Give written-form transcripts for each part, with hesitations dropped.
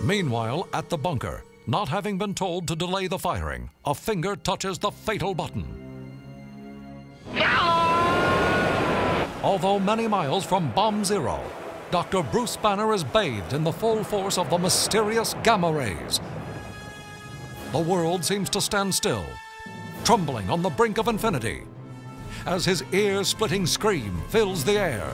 Meanwhile, at the bunker, not having been told to delay the firing, a finger touches the fatal button. Although many miles from Bomb Zero, Dr. Bruce Banner is bathed in the full force of the mysterious gamma rays. The world seems to stand still, trembling on the brink of infinity, as his ear-splitting scream fills the air.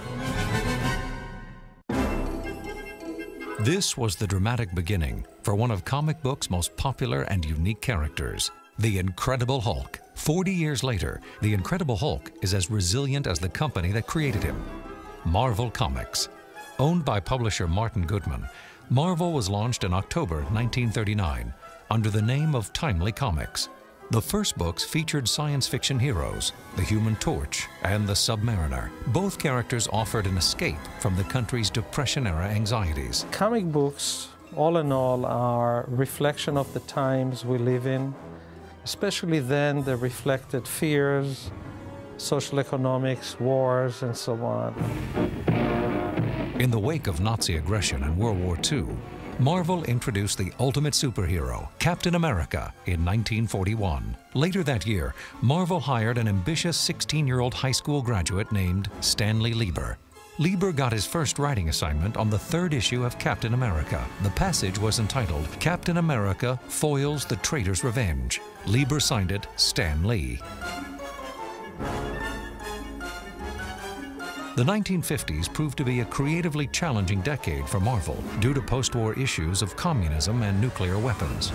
This was the dramatic beginning for one of comic books' most popular and unique characters, the Incredible Hulk. 40 years later, the Incredible Hulk is as resilient as the company that created him, Marvel Comics. Owned by publisher Martin Goodman, Marvel was launched in October 1939 under the name of Timely Comics. The first books featured science fiction heroes, the Human Torch and the Submariner. Both characters offered an escape from the country's Depression-era anxieties. Comic books, all in all, are a reflection of the times we live in. Especially then, they reflected fears, social economics, wars, and so on. In the wake of Nazi aggression in World War II, Marvel introduced the ultimate superhero, Captain America, in 1941. Later that year, Marvel hired an ambitious 16-year-old high school graduate named Stanley Lieber. Lieber got his first writing assignment on the third issue of Captain America. The passage was entitled, "Captain America Foils the Traitor's Revenge." Lieber signed it Stan Lee. The 1950s proved to be a creatively challenging decade for Marvel due to post-war issues of communism and nuclear weapons.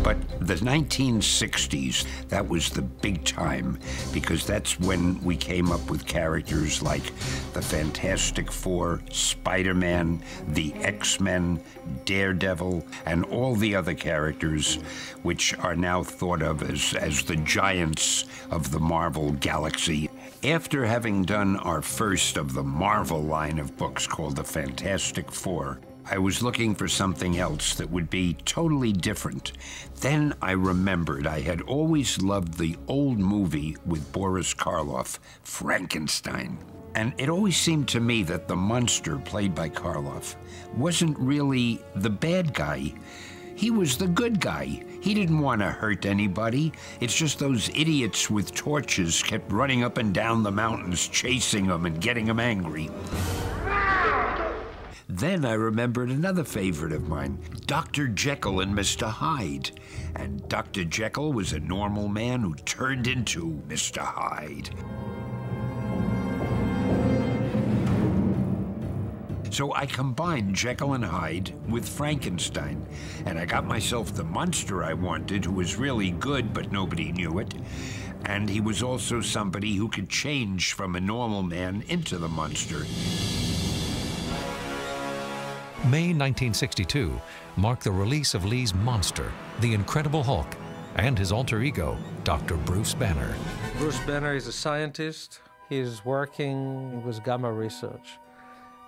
But the 1960s, that was the big time, because that's when we came up with characters like the Fantastic Four, Spider-Man, the X-Men, Daredevil, and all the other characters which are now thought of as the giants of the Marvel galaxy. After having done our first of the Marvel line of books called the Fantastic Four, I was looking for something else that would be totally different. Then I remembered I had always loved the old movie with Boris Karloff, Frankenstein. And it always seemed to me that the monster played by Karloff wasn't really the bad guy. He was the good guy. He didn't want to hurt anybody. It's just those idiots with torches kept running up and down the mountains, chasing him and getting him angry. Then I remembered another favorite of mine, Dr. Jekyll and Mr. Hyde. And Dr. Jekyll was a normal man who turned into Mr. Hyde. So I combined Jekyll and Hyde with Frankenstein, and I got myself the monster I wanted, who was really good, but nobody knew it. And he was also somebody who could change from a normal man into the monster. May 1962 marked the release of Lee's monster, the Incredible Hulk, and his alter ego, Dr. Bruce Banner. Bruce Banner is a scientist. He is working with gamma research.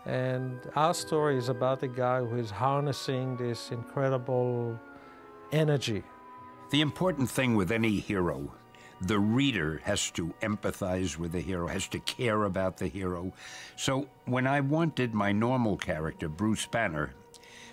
And our story is about a guy who is harnessing this incredible energy. The important thing with any hero, the reader has to empathize with the hero, has to care about the hero. So when I wanted my normal character, Bruce Banner,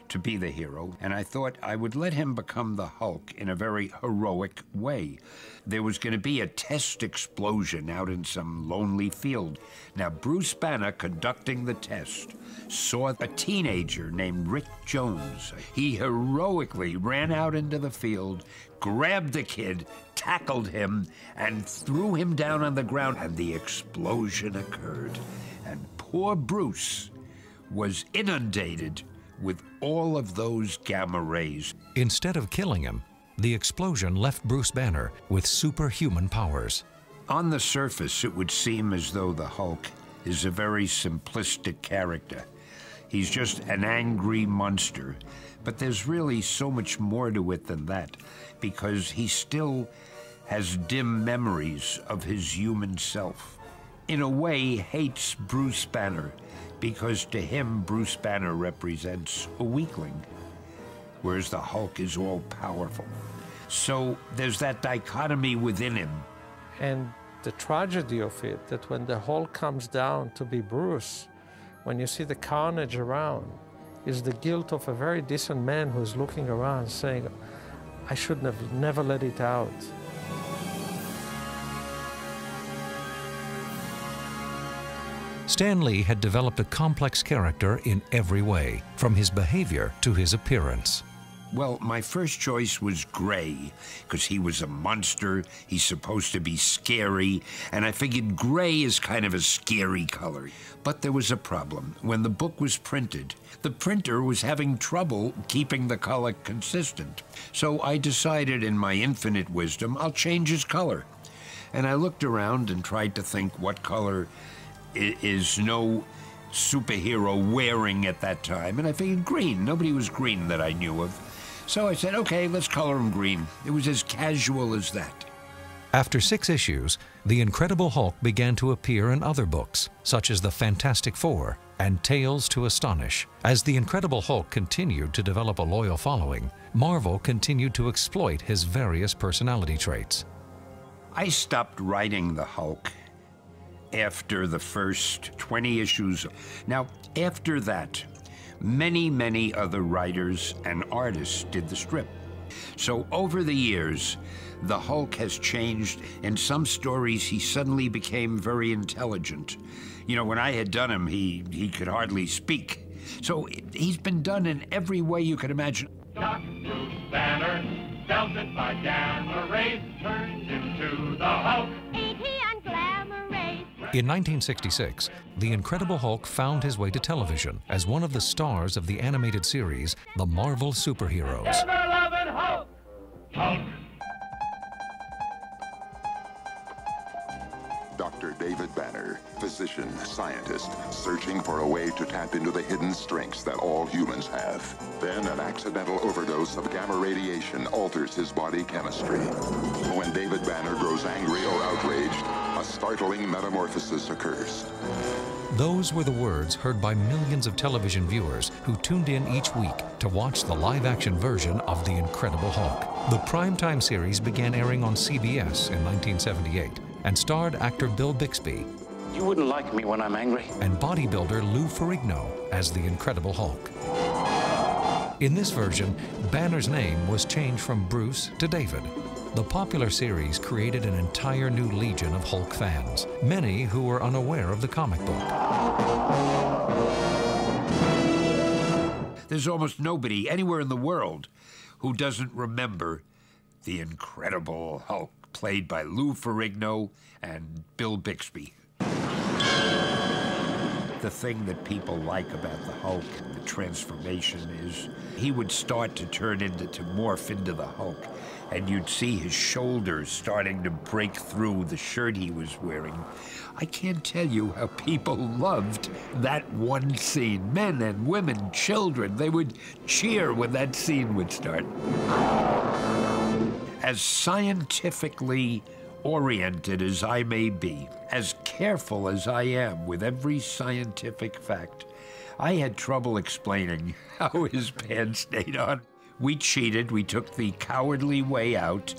to be the hero, and I thought I would let him become the Hulk in a very heroic way. There was going to be a test explosion out in some lonely field. Now, Bruce Banner, conducting the test, saw a teenager named Rick Jones. He heroically ran out into the field, grabbed the kid, tackled him, and threw him down on the ground, and the explosion occurred. And poor Bruce was inundated with all of those gamma rays. Instead of killing him, the explosion left Bruce Banner with superhuman powers. On the surface, it would seem as though the Hulk is a very simplistic character. He's just an angry monster. But there's really so much more to it than that, because he still has dim memories of his human self. In a way, he hates Bruce Banner, because to him, Bruce Banner represents a weakling, whereas the Hulk is all-powerful. So there's that dichotomy within him. And the tragedy of it, that when the Hulk comes down to be Bruce, when you see the carnage around, is the guilt of a very decent man who's looking around saying, I should have never let it out. Stan Lee had developed a complex character in every way, from his behavior to his appearance. Well, my first choice was Gray, because he was a monster, he's supposed to be scary, and I figured gray is kind of a scary color. But there was a problem. When the book was printed, the printer was having trouble keeping the color consistent. So I decided in my infinite wisdom, I'll change his color. And I looked around and tried to think what color is no superhero wearing at that time, and I figured green. Nobody was green that I knew of. So I said, okay, let's color him green. It was as casual as that. After 6 issues, the Incredible Hulk began to appear in other books, such as the Fantastic Four and Tales to Astonish. As the Incredible Hulk continued to develop a loyal following, Marvel continued to exploit his various personality traits. I stopped writing the Hulk after the first 20 issues. Now, after that, many other writers and artists did the strip. So over the years, the Hulk has changed. In some stories, he suddenly became very intelligent. You know, when I had done him, he could hardly speak. So he's been done in every way you could imagine. Dr. Bruce Banner, belted by gamma rays, turns into the Hulk. Ain't he on glamour rays? In 1966, the Incredible Hulk found his way to television as one of the stars of the animated series, The Marvel Superheroes. Ever-loving Hulk! Hulk! Dr. David Banner, physician, scientist, searching for a way to tap into the hidden strengths that all humans have. Then an accidental overdose of gamma radiation alters his body chemistry. When David Banner grows angry or outraged, a startling metamorphosis occurs. Those were the words heard by millions of television viewers who tuned in each week to watch the live-action version of The Incredible Hulk. The primetime series began airing on CBS in 1978 and starred actor Bill Bixby. You wouldn't like me when I'm angry. And bodybuilder Lou Ferrigno as the Incredible Hulk. In this version, Banner's name was changed from Bruce to David. The popular series created an entire new legion of Hulk fans, many who were unaware of the comic book. There's almost nobody anywhere in the world who doesn't remember the Incredible Hulk, played by Lou Ferrigno and Bill Bixby. The thing that people like about the Hulk, the transformation, is he would start to morph into the Hulk, and you'd see his shoulders starting to break through the shirt he was wearing. I can't tell you how people loved that one scene. Men and women, children, they would cheer when that scene would start. As scientifically oriented as I may be, as careful as I am with every scientific fact, I had trouble explaining how his pants stayed on. We cheated. We took the cowardly way out.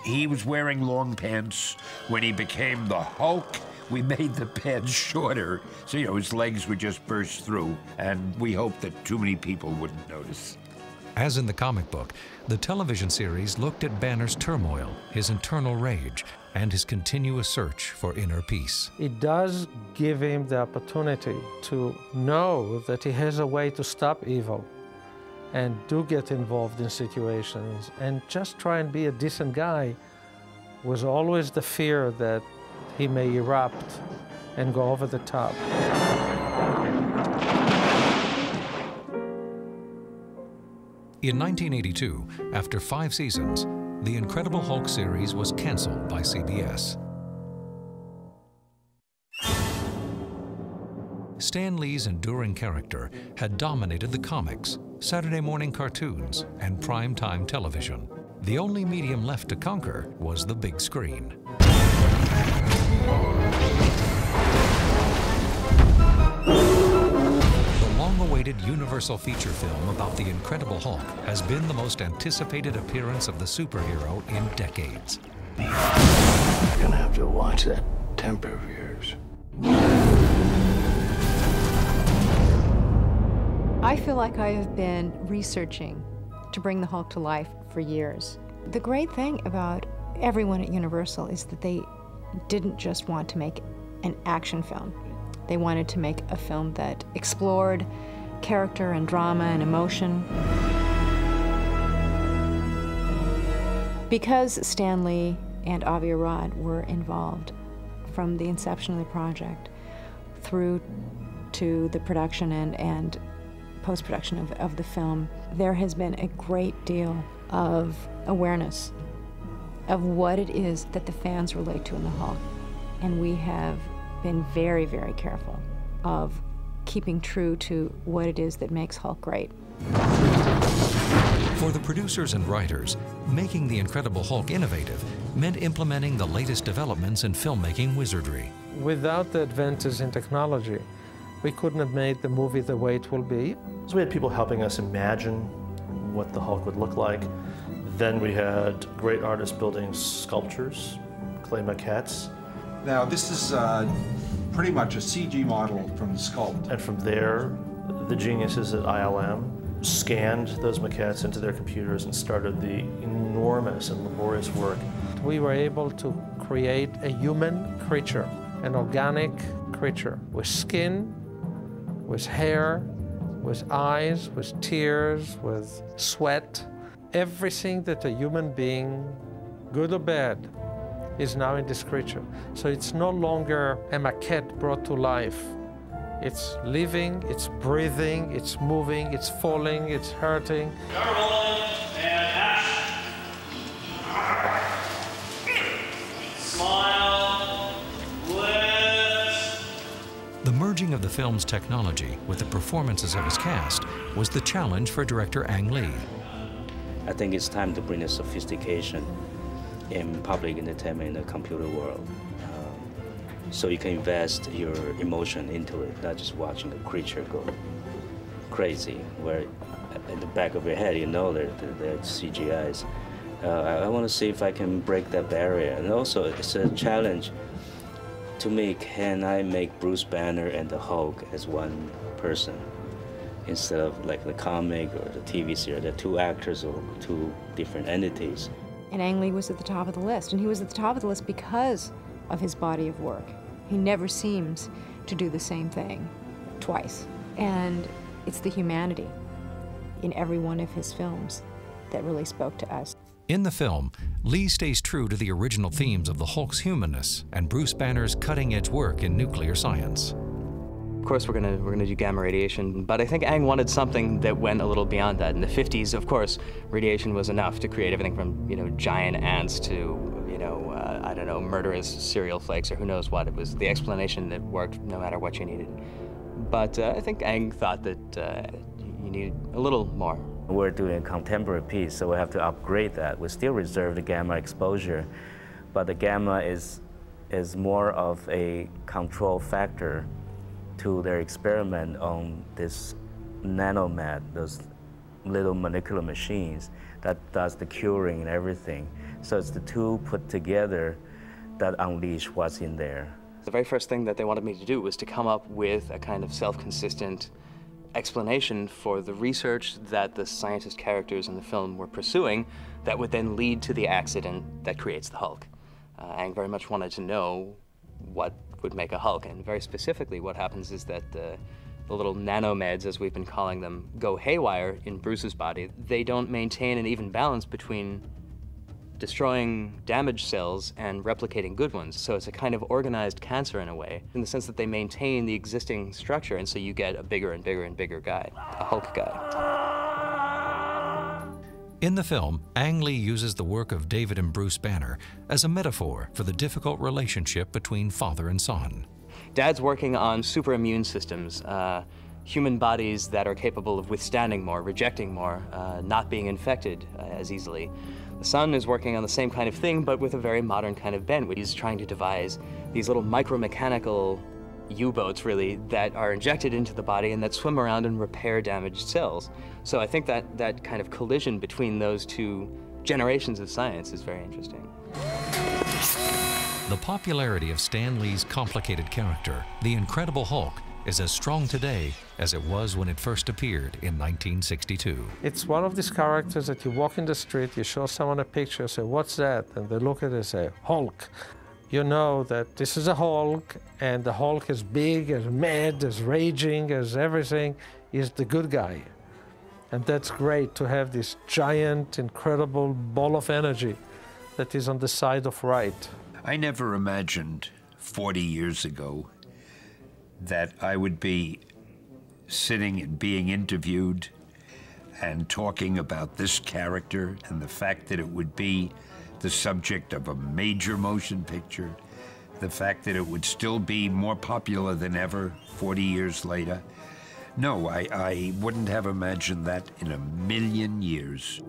He was wearing long pants. When he became the Hulk, we made the pants shorter, so his legs would just burst through, and we hoped that too many people wouldn't notice. As in the comic book, the television series looked at Banner's turmoil, his internal rage, and his continuous search for inner peace. It does give him the opportunity to know that he has a way to stop evil and do get involved in situations and just try and be a decent guy. Was always the fear that he may erupt and go over the top. In 1982, after 5 seasons, the Incredible Hulk series was canceled by CBS. Stan Lee's enduring character had dominated the comics, Saturday morning cartoons, and primetime television. The only medium left to conquer was the big screen. The long-awaited Universal feature film about the Incredible Hulk has been the most anticipated appearance of the superhero in decades. You're gonna have to watch that temper of yours. I feel like I have been researching to bring the Hulk to life for years. The great thing about everyone at Universal is that they didn't just want to make an action film. They wanted to make a film that explored character and drama and emotion. Because Stan Lee and Avi Arad were involved from the inception of the project through to the production and post-production of the film, there has been a great deal of awareness of what it is that the fans relate to in the Hulk. And we have been very, very careful of keeping true to what it is that makes Hulk great. For the producers and writers, making The Incredible Hulk innovative meant implementing the latest developments in filmmaking wizardry. Without the advances in technology, we couldn't have made the movie the way it will be. So we had people helping us imagine what the Hulk would look like. Then we had great artists building sculptures, clay maquettes. Now this is pretty much a CG model from Sculpt. And from there, the geniuses at ILM scanned those maquettes into their computers and started the enormous and laborious work. We were able to create a human creature, an organic creature with skin, with hair, with eyes, with tears, with sweat. Everything that a human being, good or bad, is now in this creature. So it's no longer a maquette brought to life. It's living, it's breathing, it's moving, it's falling, it's hurting. Smile, lift. The merging of the film's technology with the performances of his cast was the challenge for director Ang Lee. I think it's time to bring the sophistication in public entertainment in the computer world. So you can invest your emotion into it, not just watching the creature go crazy, where in the back of your head you know they're CGIs. I want to see if I can break that barrier. And also it's a challenge to me, can I make Bruce Banner and the Hulk as one person? Instead of like the comic or the TV series, they're two actors or two different entities. And Ang Lee was at the top of the list, and he was at the top of the list because of his body of work. He never seems to do the same thing twice. And it's the humanity in every one of his films that really spoke to us. In the film, Lee stays true to the original themes of the Hulk's humanness and Bruce Banner's cutting-edge work in nuclear science. Of course, we're gonna do gamma radiation, but I think Ang wanted something that went a little beyond that. In the 50s, of course, radiation was enough to create everything from, you know, giant ants to, you know, I don't know, murderous cereal flakes or who knows what. It was the explanation that worked no matter what you needed. But I think Ang thought that you needed a little more. We're doing a contemporary piece, so we have to upgrade that. We still reserve the gamma exposure, but the gamma is more of a control factor to their experiment on this nanomat, those little molecular machines that does the curing and everything. So it's the two put together that unleash what's in there. The very first thing that they wanted me to do was to come up with a kind of self-consistent explanation for the research that the scientist characters in the film were pursuing that would then lead to the accident that creates the Hulk. Ang very much wanted to know what would make a Hulk, and very specifically what happens is that the little nanomeds, as we've been calling them, go haywire in Bruce's body. They don't maintain an even balance between destroying damaged cells and replicating good ones. So it's a kind of organized cancer in a way, in the sense that they maintain the existing structure, and so you get a bigger and bigger and bigger guy, a Hulk guy. In the film, Ang Lee uses the work of David and Bruce Banner as a metaphor for the difficult relationship between father and son. Dad's working on super immune systems, human bodies that are capable of withstanding more, rejecting more, not being infected as easily. The son is working on the same kind of thing, but with a very modern kind of bent. He's trying to devise these little micromechanical U-boats, really, that are injected into the body and that swim around and repair damaged cells. So I think that kind of collision between those two generations of science is very interesting. The popularity of Stan Lee's complicated character, the Incredible Hulk, is as strong today as it was when it first appeared in 1962. It's one of these characters that you walk in the street, you show someone a picture, say, "What's that?" And they look at it and say, "Hulk." You know that this is a Hulk, and the Hulk is big, as mad, as raging, as everything, is the good guy. And that's great to have this giant, incredible ball of energy that is on the side of right. I never imagined 40 years ago that I would be sitting and being interviewed and talking about this character and the fact that it would be the subject of a major motion picture, the fact that it would still be more popular than ever 40 years later. No, I wouldn't have imagined that in a million years.